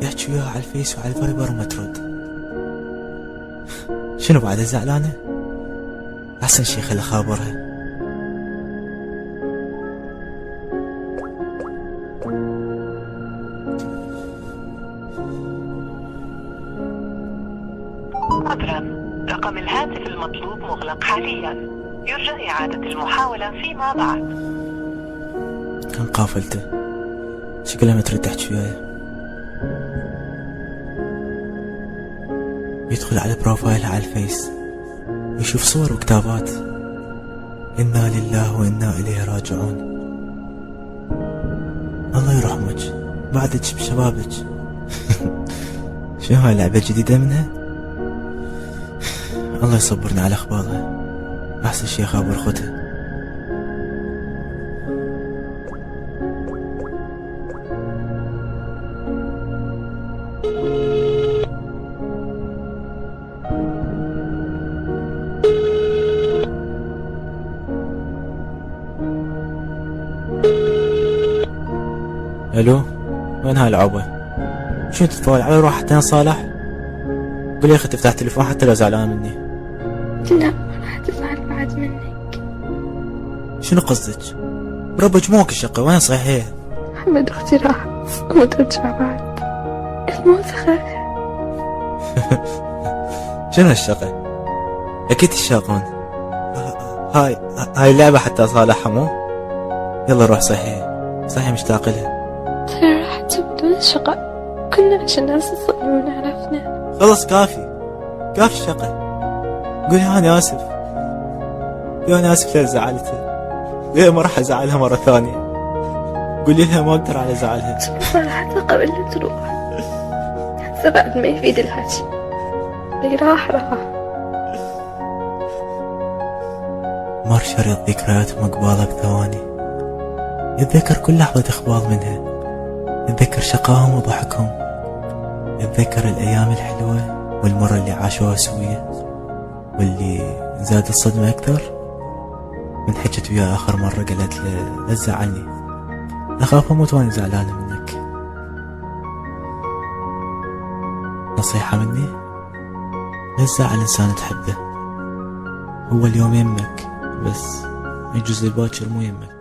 يحكي وياها على الفيس وعلى الفايبر وما ترد. شنو بعد زعلانة؟ أحسن شي خلي خابرها. عذرا، رقم الهاتف المطلوب مغلق حاليا، يرجى إعادة المحاولة فيما بعد. كان قافلته، شكلها ما تريد تحكي وياي. يدخل على بروفايلها على الفيس يشوف صور وكتابات إنا لله وإنا إليه راجعون. الله يرحمك بعدك بشبابك. شنو هاي لعبة جديدة منها؟ الله يصبرنا على أخبارها. أحسن شي خابر خوتها. الو، وين هاي العوبة؟ شو تتفاعل على روحتين صالح؟ قولي يا اخي تفتح تليفون حتى لو زعلان مني. لا ما راح تزعل بعد منك. شنو قصدك؟ بربك موك الشقة وين صحيح؟ محمد اختي راح وما ترجع بعد. الموسخة. شنو الشقة؟ اكيد تشاقون. هاي لعبة حتى صالحها مو؟ يلا روح صحيح مشتاق لها. ترى راح تبدون شقة كنا عشان ناس الصدمة ونعرفنا. خلص كافي الشقة. قولي أنا آسف. قولي أنا آسف لزعلتها. قولي ما راح أزعلها مرة ثانية. قولي لها ما أقدر على زعلها. صراحة قبل لا تروح هسه بعد ما يفيد الحكي. اللي راح مر شريط ذكرياتهم قبالك ثواني. يتذكر كل لحظة إخبار منها. يتذكر شقاهم وضحكهم. يتذكر الأيام الحلوة والمرة اللي عاشوها سوية. واللي زاد الصدمة أكثر من حكت وياه آخر مرة قالت له لا تزعلني، أخاف أموت وأنا زعلانة منك. نصيحة مني، لا تزعل إنسان تحبه. هو اليوم يمك بس يجوز الباكر مو يمك.